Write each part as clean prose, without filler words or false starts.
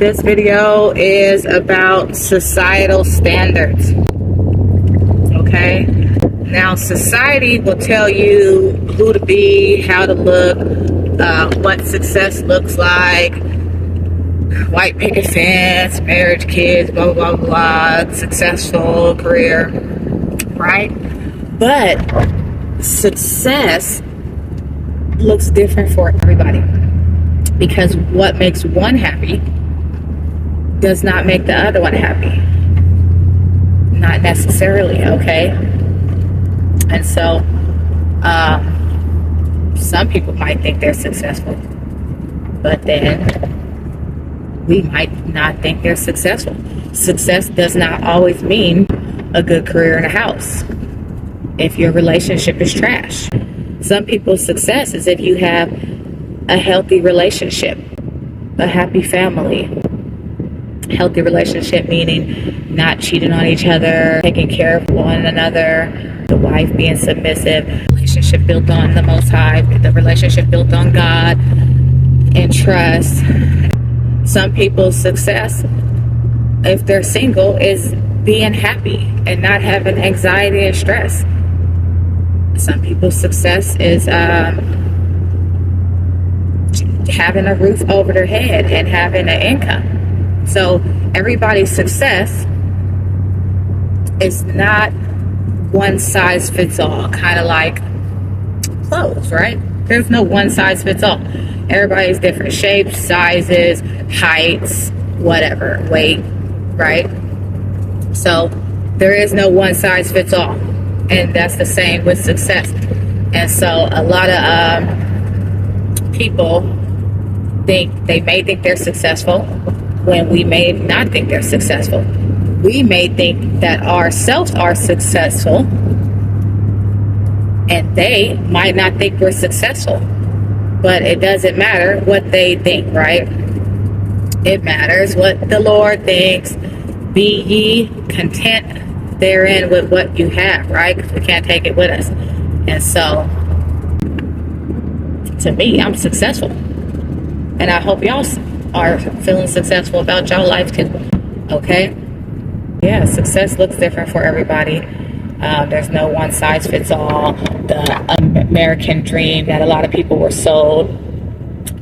This video is about societal standards. Okay? Now, society will tell you who to be, how to look, what success looks like, white picket fence, marriage, kids, blah, blah, blah, blah, successful career, right? But success looks different for everybody, because what makes one happy does not make the other one happy. Not necessarily, okay? And so some people might think they're successful, but then we might not think they're successful. Success does not always mean a good career and a house if your relationship is trash. Some people's success is if you have a healthy relationship, a happy family. Healthy relationship meaning not cheating on each other, taking care of one another, the wife being submissive, relationship built on the Most High, the relationship built on God and trust. Some people's success, if they're single, is being happy and not having anxiety and stress. Some people's success is having a roof over their head and having an income. So everybody's success is not one size fits all, kind of like clothes, right? There's no one size fits all. Everybody's different shapes, sizes, heights, whatever, weight, right? So there is no one size fits all. And that's the same with success. And so a lot of people may think they're successful when we may not think they're successful. We may think that ourselves are successful and they might not think we're successful. But it doesn't matter what they think, right? It matters what the Lord thinks. Be ye content therein with what you have, right? Because we can't take it with us. And so, to me, I'm successful. And I hope y'all are feeling successful about your life too. Okay? Yeah, success looks different for everybody. There's no one size fits all. The American dream that a lot of people were sold,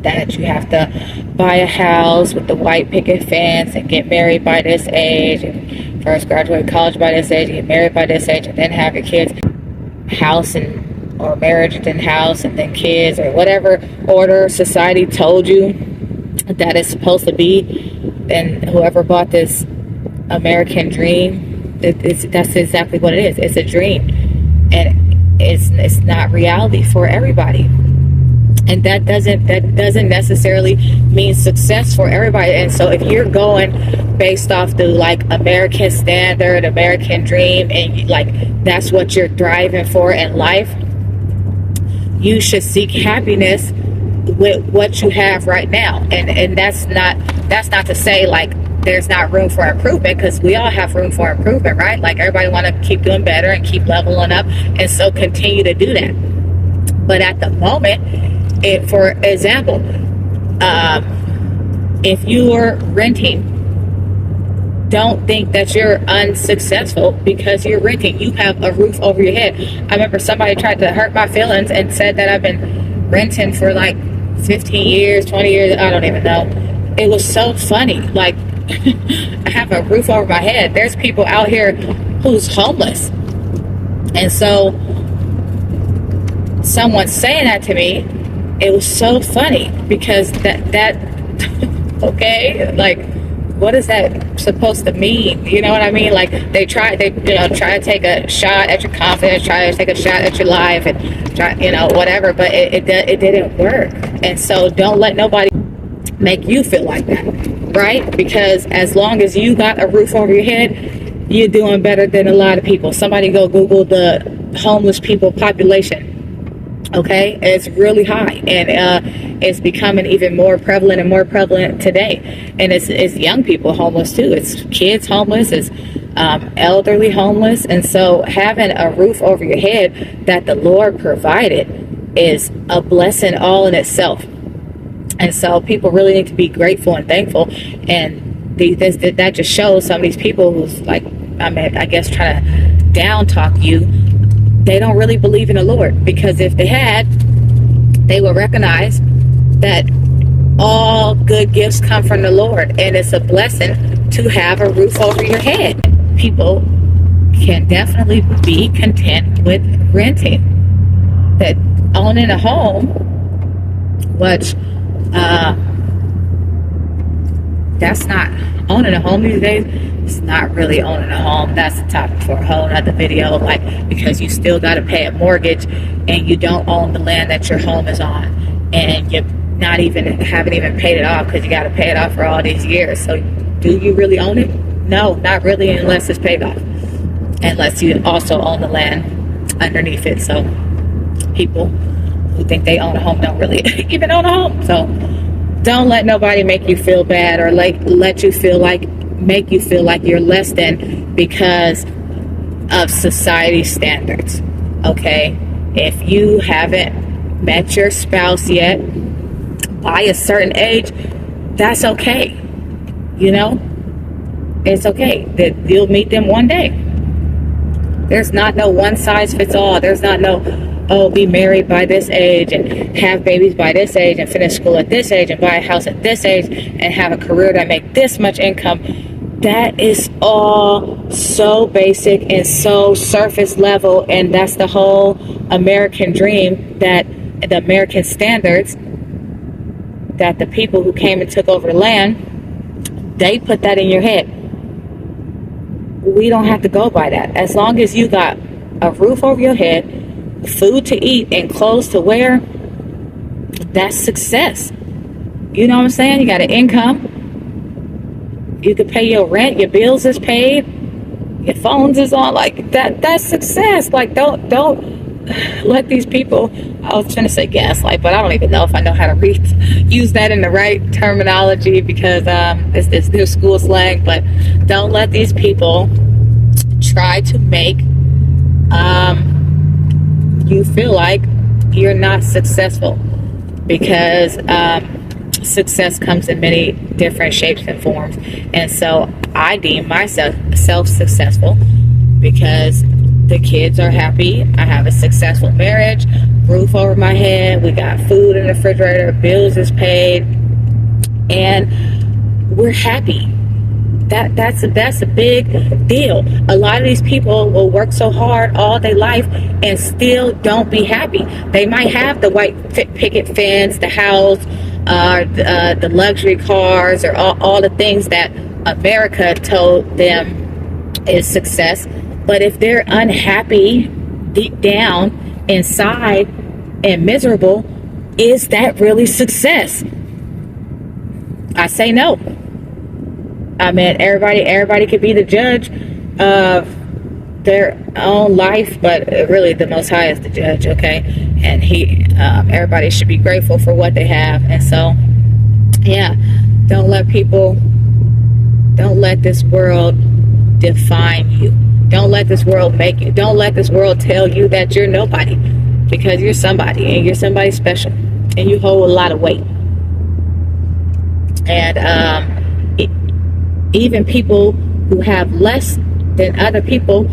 that you have to buy a house with the white picket fence and get married by this age, and first graduate college by this age, and get married by this age, and then have your kids, house and or marriage and then house and then kids, or whatever order society told you that it's supposed to be. And whoever bought this American dream, that's exactly what it is. It's a dream, and it's not reality for everybody. And that doesn't necessarily mean success for everybody. And so if you're going based off the like American standard, American dream, and like that's what you're driving for in life, you should seek happiness with what you have right now. And that's not to say like there's not room for improvement, because we all have room for improvement, right? Like everybody want to keep doing better and keep leveling up, and so continue to do that. But at the moment, for example, if you are renting, don't think that you're unsuccessful because you're renting. You have a roof over your head. I remember somebody tried to hurt my feelings and said that I've been renting for like 15 years, 20 years, I don't even know. It was so funny. Like, I have a roof over my head. There's people out here who's homeless. And so someone saying that to me, it was so funny, because that okay, like, what is that supposed to mean? You know what I mean? Like they try to take a shot at your confidence, try to take a shot at your life, and try, whatever, but it didn't work. And so don't let nobody make you feel like that, right? Because as long as you got a roof over your head, you're doing better than a lot of people. Somebody go Google the homeless people population. Okay, it's really high, and it's becoming even more prevalent and more prevalent today. And it's young people homeless too. It's kids homeless. It's elderly homeless. And so having a roof over your head that the Lord provided is a blessing all in itself. And so people really need to be grateful and thankful. And that just shows some of these people who's like, I guess trying to down talk you, they don't really believe in the Lord. Because if they had, they would recognize that all good gifts come from the Lord. And it's a blessing to have a roof over your head. People can definitely be content with renting. That owning a home, which that's not owning a home these days. It's not really owning a home. That's a topic for a whole other video. Like, because you still got to pay a mortgage, and you don't own the land that your home is on, and you haven't even paid it off because you got to pay it off for all these years. So, do you really own it? No, not really, unless it's paid off. Unless you also own the land underneath it. So, people who think they own a home don't really even own a home. So don't let nobody make you feel bad, or make you feel like you're less than because of society standards. Okay, if you haven't met your spouse yet by a certain age, that's okay. You know, it's okay that you'll meet them one day. There's not no one size fits all. There's not no, be married by this age and have babies by this age and finish school at this age and buy a house at this age and have a career that make this much income. That is all so basic and so surface level, and that's the whole American dream, that the American standards that the people who came and took over the land, they put that in your head. We don't have to go by that. As long as you got a roof over your head, food to eat, and clothes to wear, that's success. You know what I'm saying? You got an income. You can pay your rent. Your bills is paid. Your phones is on. Like that. That's success. Like don't let these people. I was trying to say gaslight, but I don't even know if I know how to use that in the right terminology, because it's new school slang. But don't let these people try to make you feel like you're not successful, because success comes in many different shapes and forms. And so I deem myself successful because the kids are happy. I have a successful marriage, roof over my head, we got food in the refrigerator, bills is paid, and we're happy. That's a big deal. A lot of these people will work so hard all their life and still don't be happy. They might have the white picket fence, the house, the luxury cars, or all the things that America told them is success. But if they're unhappy deep down inside and miserable, is that really success? I say no. I mean, everybody could be the judge of their own life, but really the Most High is the judge, okay? And everybody should be grateful for what they have. And so, yeah, don't let this world define you. Don't let this world make you. Don't let this world tell you that you're nobody, because you're somebody, and you're somebody special, and you hold a lot of weight. And even people who have less than other people,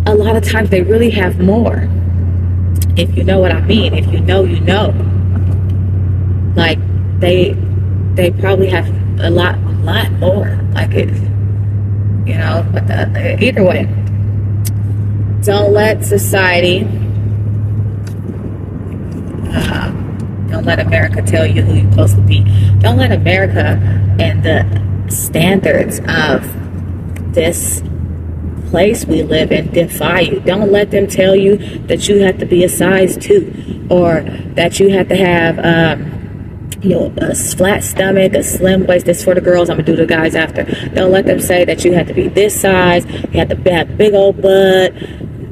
a lot of times they really have more. If you know what I mean. If you know, you know. Like they probably have a lot more. Like it, you know. But either way, don't let society, don't let America tell you who you're supposed to be. Don't let America and the standards of this place we live in defy you. Don't let them tell you that you have to be a size 2, or that you have to have a flat stomach, a slim waist. This for the girls. I'm gonna do the guys after. Don't let them say that you have to be this size. You have to have big old butt,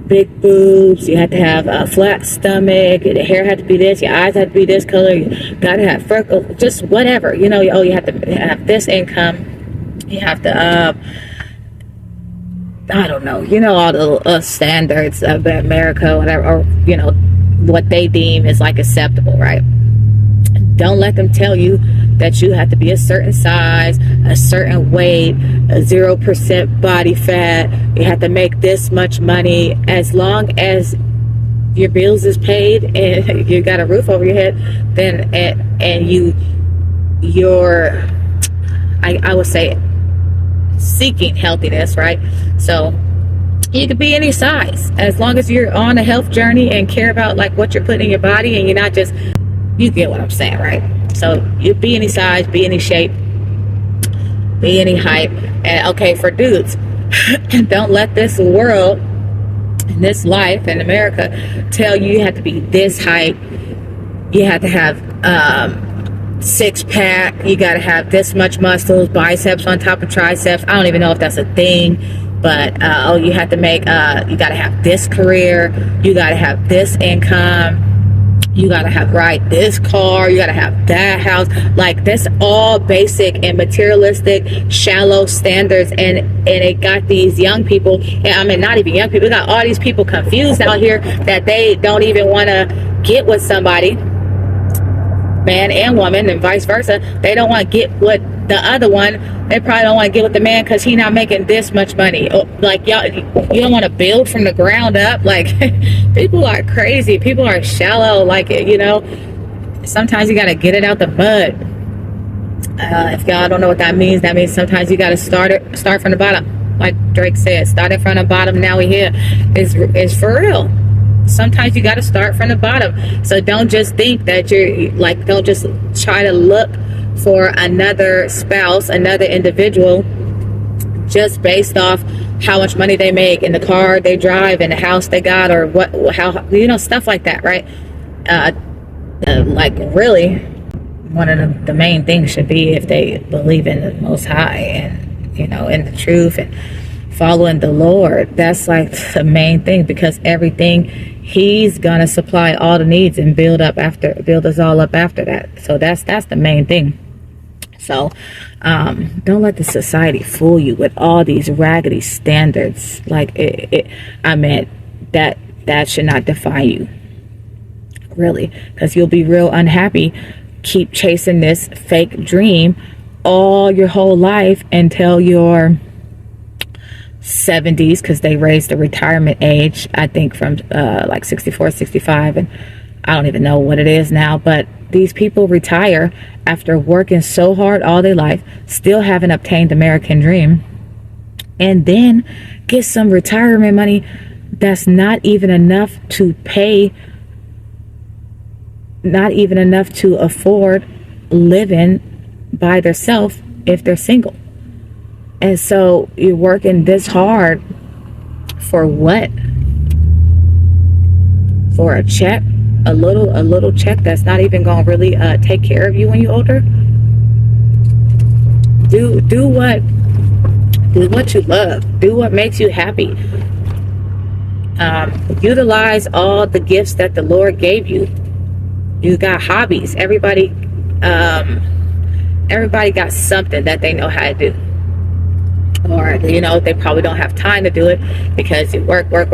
big boobs. You have to have a flat stomach. Your hair had to be this. Your eyes had to be this color. You gotta have freckles. Just whatever. You know. You have to have this income. You have to. I don't know. You know, all the standards of America, whatever, or you know what they deem is like acceptable, right? Don't let them tell you that you have to be a certain size, a certain weight, a 0% body fat. You have to make this much money. As long as your bills is paid and you got a roof over your head, then and you're I would say seeking healthiness, right? So you could be any size as long as you're on a health journey and care about like what you're putting in your body, and you're not just, you get what I'm saying, right? So you be any size, be any shape, be any height. And okay, for dudes, don't let this world and this life in America tell you have to be this height, you have to have six pack, you got to have this much muscles, biceps on top of triceps. I don't even know if that's a thing, but you have to make you got to have this career, you got to have this income, you got to have this car, you got to have that house. Like, that's all basic and materialistic, shallow standards, and it got these young people, and I mean, not even young people, we got all these people confused out here that they don't even want to get with somebody, man and woman, and vice versa. They don't want to get with the other one. They probably don't want to get with the man because he's not making this much money. Like, y'all, you don't want to build from the ground up. Like, people are crazy. People are shallow. Like, sometimes you got to get it out the mud. If y'all don't know what that means sometimes you got to start from the bottom. Like Drake said, started from the bottom, now we here. It's for real. Sometimes you got to start from the bottom. So don't just think that you're like, don't just try to look for another spouse, another individual, just based off how much money they make and the car they drive and the house they got, or how stuff like that, right? Like, really, one of the main things should be if they believe in the Most High and in the truth and following the Lord. That's like the main thing, because everything, He's gonna supply all the needs and build us all up after that. So that's the main thing. So don't let the society fool you with all these raggedy standards. Like, that should not define you, really, because you'll be real unhappy. Keep chasing this fake dream all your whole life until you're 70s, because they raised the retirement age, I think, from like 64, 65, and I don't even know what it is now. But these people retire after working so hard all their life, still haven't obtained the American dream, and then get some retirement money that's not even enough to pay, not even enough to afford living by themselves if they're single. And so you're working this hard for what? For a check, a little check that's not even going to really take care of you when you're older. Do what you love. Do what makes you happy. Utilize all the gifts that the Lord gave you. You got hobbies. Everybody got something that they know how to do. Or, they probably don't have time to do it because you work. But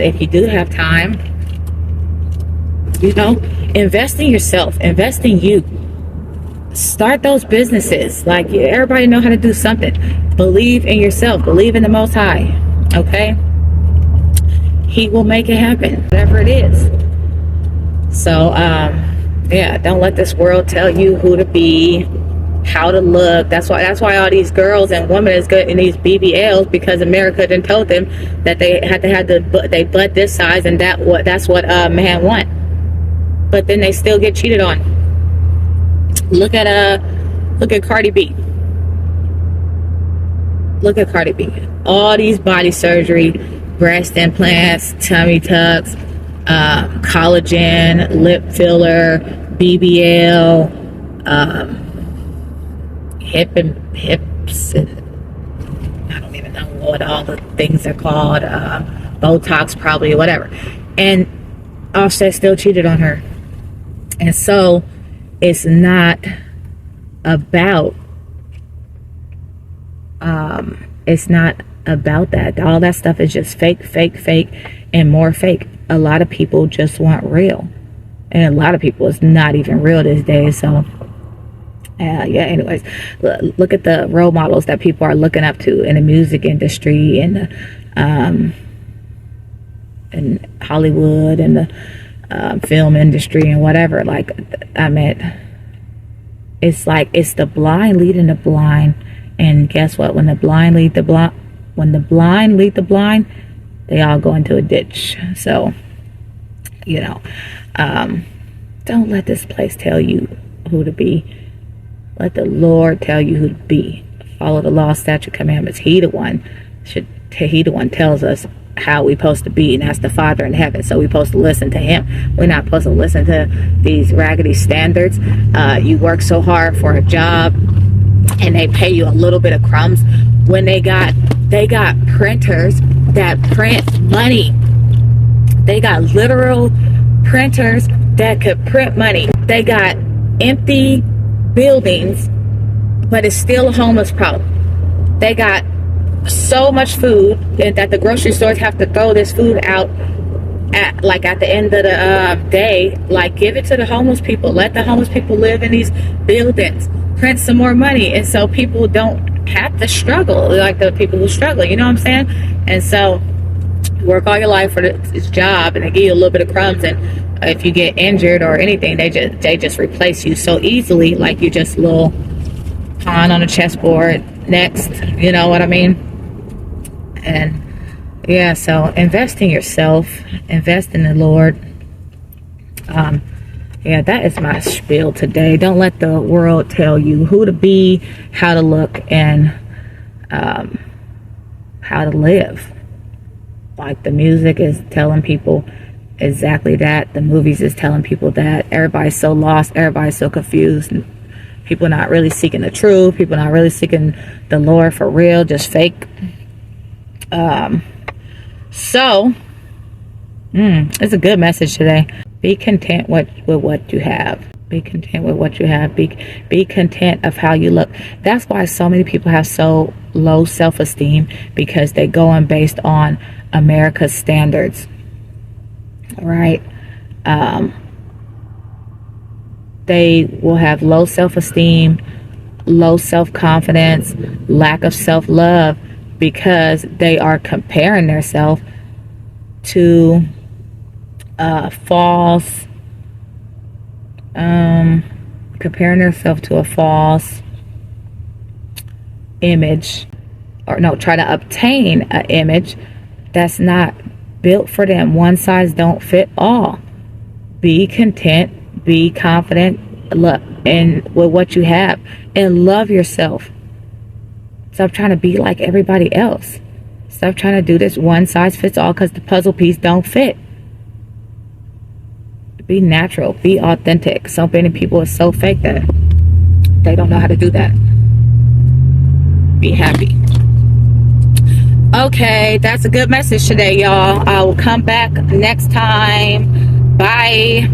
if you do have time, invest in yourself, invest in you. Start those businesses. Like, everybody know how to do something. Believe in yourself. Believe in the Most High. Okay? He will make it happen, whatever it is. So, don't let this world tell you who to be, how to look. That's why all these girls and women is good in these BBLs, because America done told them that they had to have they butt this size, and that's what man want. But then they still get cheated on. Look at Cardi B. Look at Cardi B. All these body surgery, breast implants, tummy tucks, collagen, lip filler, BBL, hips, and I don't even know what all the things are called, Botox probably, whatever. And Offset still cheated on her. And so it's not about that. All that stuff is just fake, and more fake. A lot of people just want real. And a lot of people, it's not even real these days. So yeah, anyways, look at the role models that people are looking up to in the music industry and the in Hollywood and the film industry and whatever. Like, I mean, it's like it's the blind leading the blind. And guess what? When the blind lead the blind, they all go into a ditch. So, you know, don't let this place tell you who to be. Let the Lord tell you who to be. Follow the law, statute, commandments. He the one tells us how we're supposed to be, and that's the Father in heaven. So we're supposed to listen to him. We're not supposed to listen to these raggedy standards. You work so hard for a job and they pay you a little bit of crumbs when they got printers that print money. They got literal printers that could print money. They got empty buildings, but it's still a homeless problem. They got so much food that the grocery stores have to throw this food out at the end of the day. Like, give it to the homeless people. Let the homeless people live in these buildings. Print some more money, and so people don't have to struggle like the people who struggle. You know what I'm saying? And so work all your life for this job, and they give you a little bit of crumbs, and if you get injured or anything, they just replace you so easily, like you just a little pawn on a chessboard. Next, you know what I mean? And yeah, so invest in yourself, invest in the Lord. Yeah, that is my spiel today. Don't let the world tell you who to be, how to look, and how to live. Like, the music is telling people exactly that. The movies is telling people that. Everybody's so lost. Everybody's so confused. People not really seeking the truth. People not really seeking the Lord for real. Just fake. So it's a good message today. Be content with what you have. Be content with what you have. Be content of how you look. That's why so many people have so low self-esteem, because they go on based on America's standards. Right? They will have low self-esteem, low self-confidence, lack of self-love, because they are comparing themselves to comparing themselves to a false image, or no, try to obtain an image that's not built for them. One size don't fit all. Be content, be confident, look, and with what you have, and love yourself. Stop trying to be like everybody else. Stop trying to do this one size fits all, because the puzzle piece don't fit. Be natural, be authentic. So many people are so fake that they don't know how to do that. Be happy. Okay, that's a good message today, y'all. I will come back next time. Bye.